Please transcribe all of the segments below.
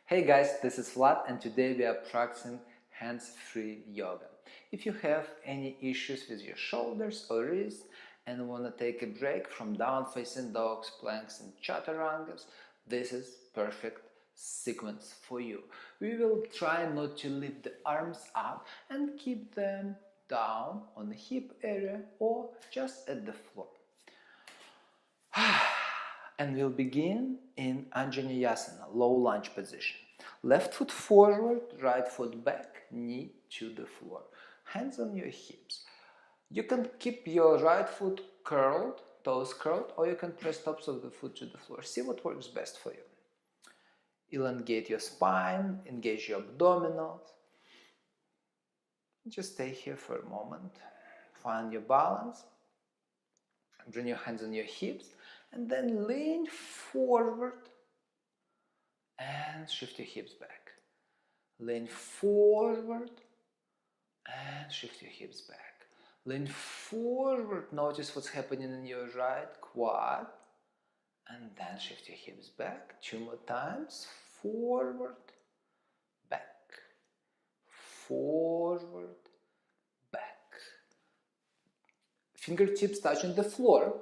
Hey guys, this is Vlad and today we are practicing hands-free yoga. If you have any issues with your shoulders or wrists and want to take a break from down-facing dogs, planks and chaturangas, this is perfect sequence for you. We will try not to lift the arms up and keep them down on the hip area or just at the floor. And we'll begin in Anjaneyasana, low lunge position. Left foot forward, right foot back, knee to the floor. Hands on your hips. You can keep your right foot curled, toes curled, or you can press tops of the foot to the floor. See what works best for you. Elongate your spine, engage your abdominals. Just stay here for a moment. Find your balance. Bring your hands on your hips and then lean forward and shift your hips back. Lean forward and shift your hips back. Lean forward, notice what's happening in your right quad and then shift your hips back. 2 more times. Forward, back, forward, back. Fingertips touching the floor.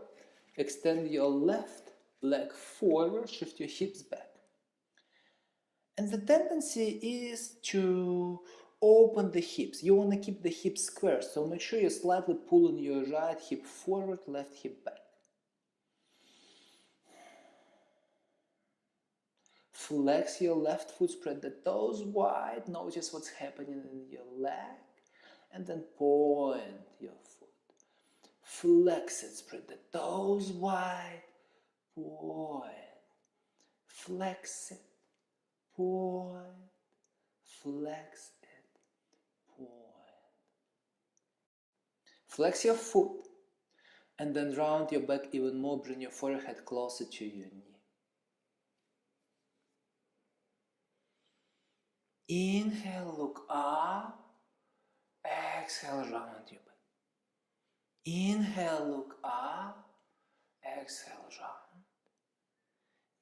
Extend your left leg forward, shift your hips back. And the tendency is to open the hips. You want to keep the hips square, so make sure you're slightly pulling your right hip forward, left hip back. Flex your left foot, spread the toes wide, notice what's happening in your leg, and then point your foot. Flex it, spread the toes wide, point, flex it, point, flex it, point. Flex your foot and then round your back even more, bring your forehead closer to your knee. Inhale, look up, exhale, round your back. Inhale, look up, exhale, round.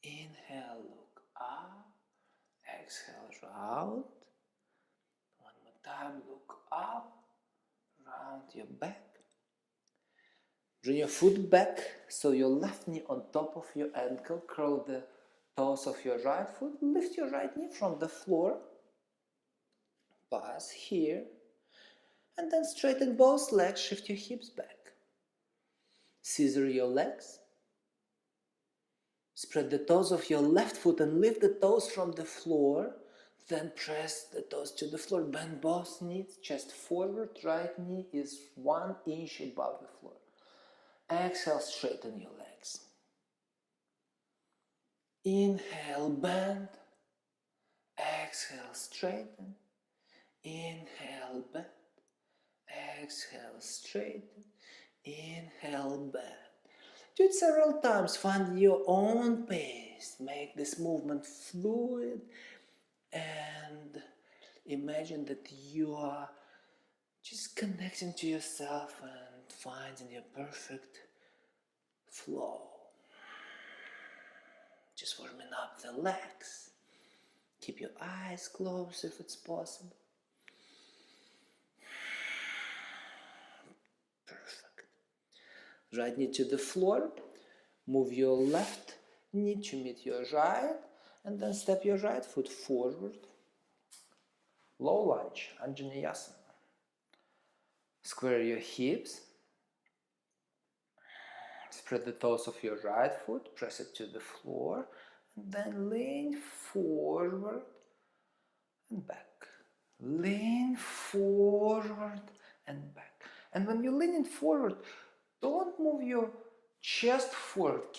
Inhale, look up, exhale, round. One more time, look up, round your back. Bring your foot back, so your left knee on top of your ankle. Curl the toes of your right foot. Lift your right knee from the floor. Pass here. And then straighten both legs, shift your hips back. Scissor your legs. Spread the toes of your left foot and lift the toes from the floor. Then press the toes to the floor. Bend both knees, chest forward. Right knee is 1 inch above the floor. Exhale, straighten your legs. Inhale, bend. Exhale, straighten. Inhale, bend. Exhale, straighten. Inhale, bend. Do it several times. Find your own pace. Make this movement fluid and imagine that you are just connecting to yourself and finding your perfect flow. Just warming up the legs. Keep your eyes closed if it's possible. Perfect. Right knee to the floor. Move your left knee to meet your right and then step your right foot forward. Low lunge, Anjaneyasana. Square your hips. Spread the toes of your right foot, press it to the floor, and then lean forward and back. Lean forward and back. And when you're leaning forward, don't move your chest forward.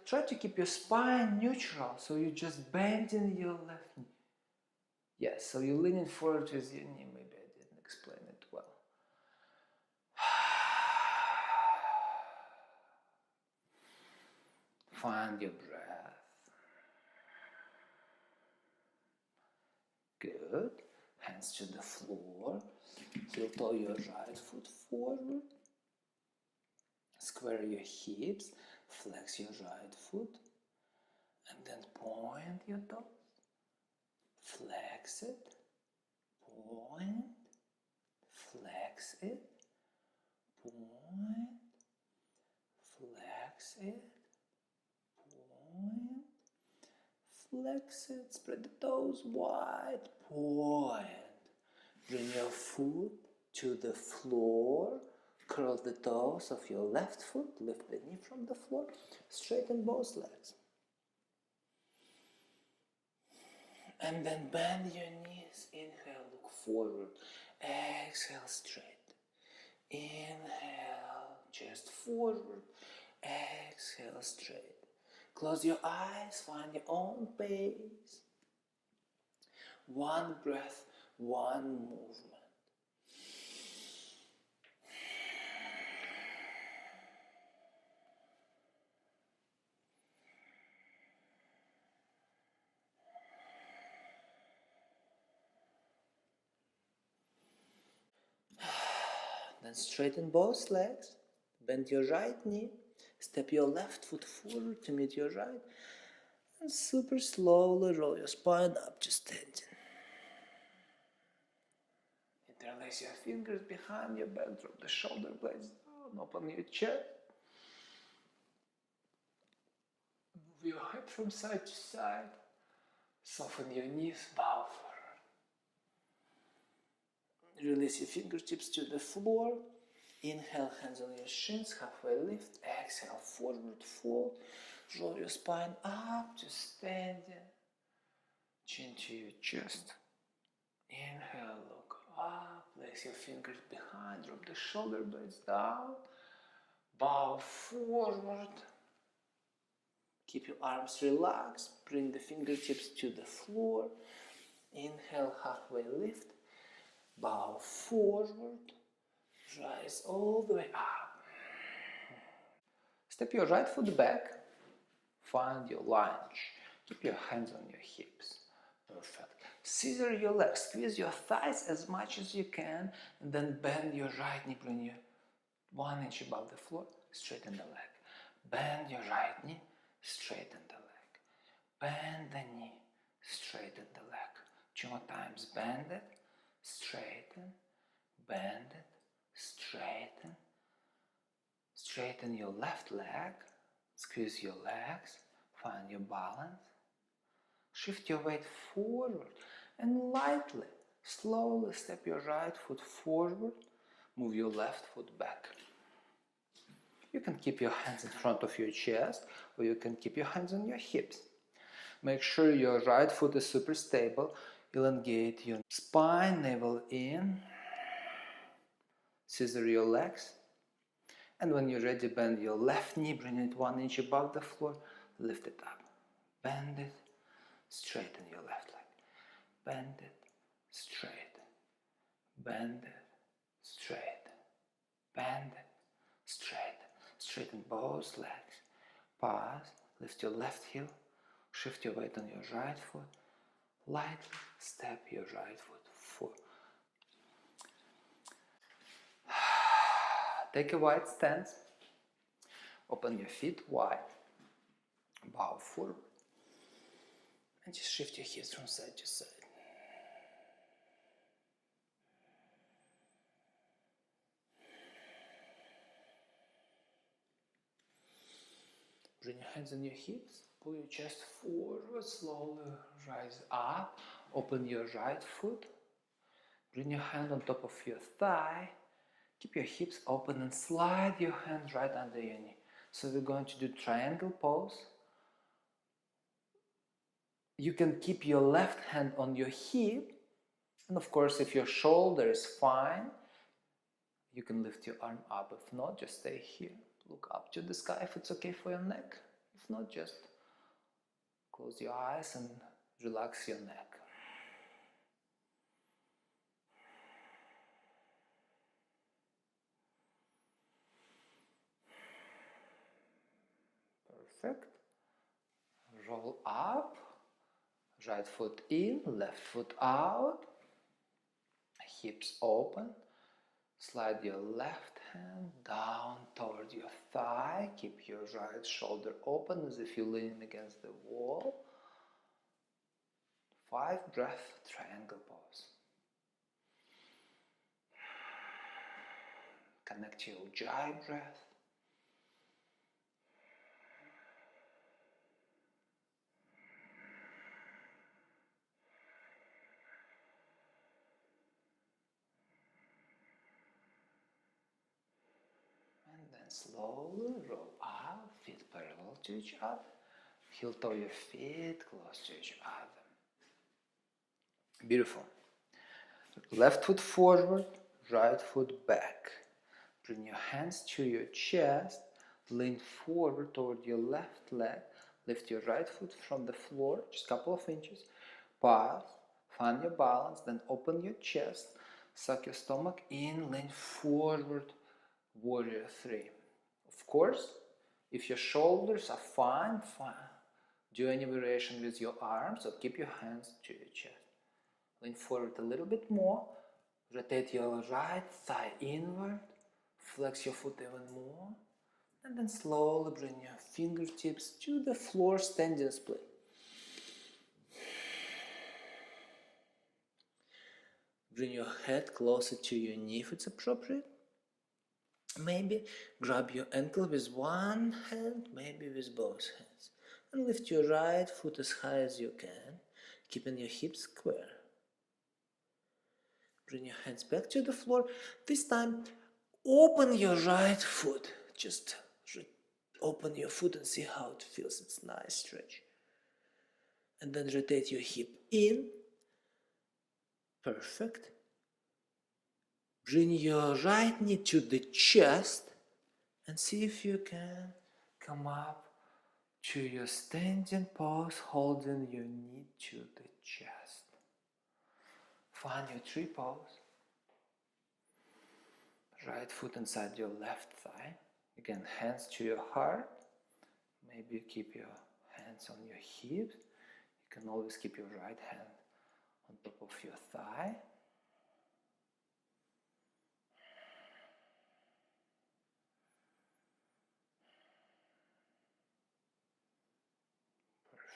Try to keep your spine neutral, so you're just bending your left knee. Yes, so you're leaning forward with your knee. Maybe I didn't explain it well. Find your breath. Good. Hands to the floor. Heel toe your right foot forward. Square your hips. Flex your right foot. And then point your toes. flex it, point, flex it, point, flex it, point, flex it, spread the toes wide, point. Bring your foot to the floor, curl the toes of your left foot, lift the knee from the floor, straighten both legs. And then bend your knees, inhale, look forward, exhale, straight. Inhale, chest forward, exhale, straight. Close your eyes, find your own pace. One breath, one movement. Then straighten both legs, bend your right knee, step your left foot forward to meet your right, and super slowly roll your spine up to standing. Interlace your fingers behind your back, drop the shoulder blades down, open your chest. Move your head from side to side, soften your knees, bow forward. Release your fingertips to the floor. Inhale, hands on your shins, halfway lift. Exhale, forward fold. Roll your spine up to standing. Chin to your chest. Inhale, look up. Place your fingers behind. Drop the shoulder blades down. Bow forward. Keep your arms relaxed. Bring the fingertips to the floor. Inhale, halfway lift. Bow forward. Rise all the way up. Step your right foot back. Find your lunge. Keep your hands on your hips. Perfect. Scissor your legs. Squeeze your thighs as much as you can. And then bend your right knee. Bring you 1 inch above the floor. Straighten the leg. Bend your right knee. Straighten the leg. Bend the knee. Straighten the leg. 2 more times. Bend it. Straighten. Bend it. Straighten. Straighten your left leg. Squeeze your legs. Find your balance. Shift your weight forward and lightly, slowly step your right foot forward. Move your left foot back. You can keep your hands in front of your chest, or you can keep your hands on your hips. Make sure your right foot is super stable. Elongate your spine, navel in. Scissor your legs. And when you're ready, bend your left knee, bring it 1 inch above the floor, lift it up. Bend it, straighten your left leg. Bend it, straighten. Bend it, straighten. Bend it, straighten. Straighten both legs. Pause, lift your left heel, shift your weight on your right foot. Lightly step your right foot forward. Take a wide stance. Open your feet wide. Bow forward. And just shift your hips from side to side. Bring your hands on your hips. Pull your chest forward. Slowly rise up. Open your right foot. Bring your hand on top of your thigh. Keep your hips open and slide your hand right under your knee. So we're going to do triangle pose. You can keep your left hand on your hip. And of course, if your shoulder is fine, you can lift your arm up. If not, just stay here. Look up to the sky if it's okay for your neck. If not, just close your eyes and relax your neck. Perfect. Roll up. Right foot in, left foot out. Hips open. Slide your left hand down toward your thigh. Keep your right shoulder open as if you're leaning against the wall. 5 breath triangle pose. Connect your ujjayi breath. And then slowly roll out, feet parallel to each other. Heel toe your feet close to each other. Beautiful. Left foot forward, right foot back. Bring your hands to your chest. Lean forward toward your left leg. Lift your right foot from the floor, just a couple of inches. Pause, find your balance, then open your chest. Suck your stomach in, lean forward, warrior 3. Of course, if your shoulders are fine, do any variation with your arms or keep your hands to your chest. Lean forward a little bit more. Rotate your right thigh inward. Flex your foot even more. And then slowly bring your fingertips to the floor, standing split. Bring your head closer to your knee if it's appropriate. Maybe grab your ankle with one hand, maybe with both hands. And lift your right foot as high as you can, keeping your hips square. Bring your hands back to the floor. This time, open your right foot. Just open your foot and see how it feels. It's a nice stretch. And then rotate your hip in. Perfect. Bring your right knee to the chest and see if you can come up to your standing pose, holding your knee to the chest. Find your tree pose. Right foot inside your left thigh. Again, hands to your heart. Maybe you keep your hands on your hips. You can always keep your right hand on top of your thigh.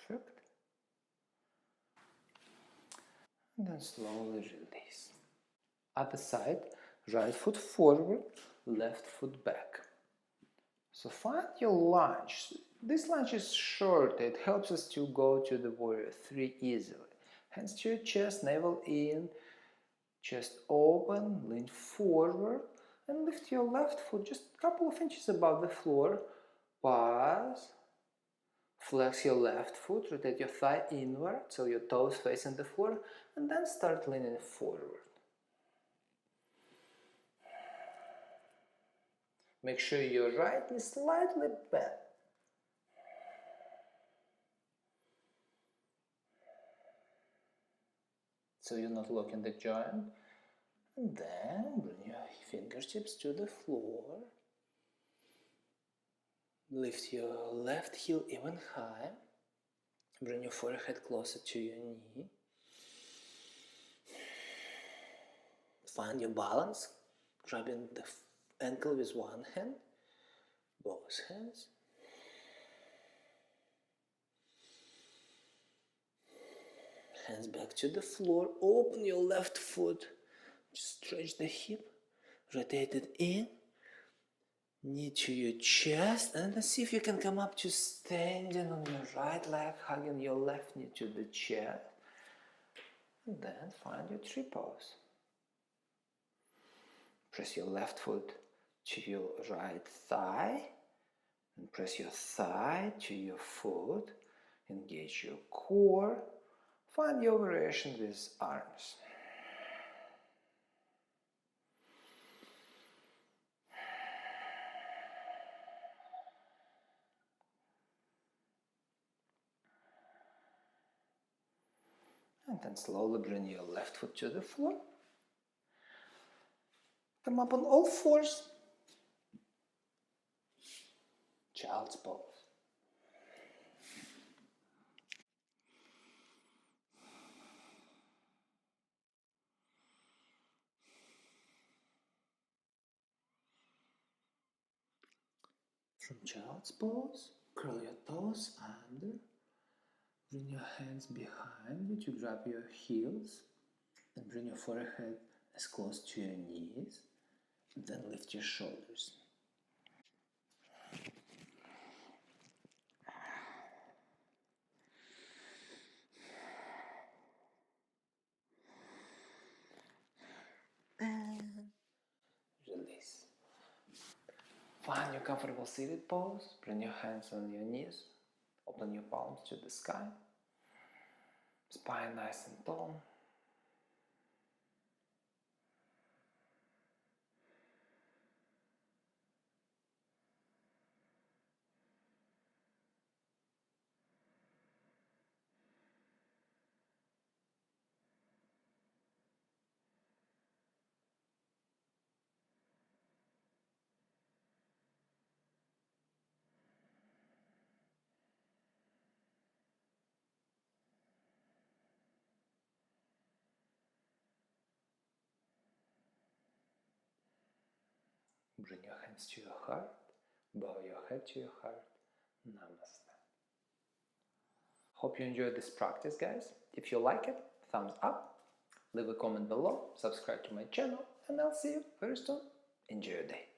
Perfect. And then slowly release. Other side, right foot forward, left foot back. So find your lunge. This lunge is short. It helps us to go to the warrior 3 easily. Hands to your chest, navel in, chest open, lean forward, and lift your left foot just a couple of inches above the floor. Pause. Flex your left foot, rotate your thigh inward so your toes facing the floor, and then start leaning forward. Make sure your right knee slightly bent. So you're not locking the joint. And then bring your fingertips to the floor. Lift your left heel even higher. Bring your forehead closer to your knee. Find your balance, grabbing the ankle with one hand, both hands. Hands back to the floor. Open your left foot. Just stretch the hip. Rotate it in. Knee to your chest. And then see if you can come up to standing on your right leg, hugging your left knee to the chest. And then find your tree pose. Press your left foot to your right thigh. And press your thigh to your foot. Engage your core. Find your variation with arms. And then slowly bring your left foot to the floor. Come up on all fours. Child's pose. From child's pose, curl your toes under. Bring your hands behind you to grab your heels and bring your forehead as close to your knees. And then lift your shoulders. And release. Find your comfortable seated pose. Bring your hands on your knees. Open your palms to the sky. Spine nice and tall. Bring your hands to your heart. Bow your head to your heart. Namaste. Hope you enjoyed this practice, guys. If you like it, thumbs up, leave a comment below, subscribe to my channel, and I'll see you very soon. Enjoy your day.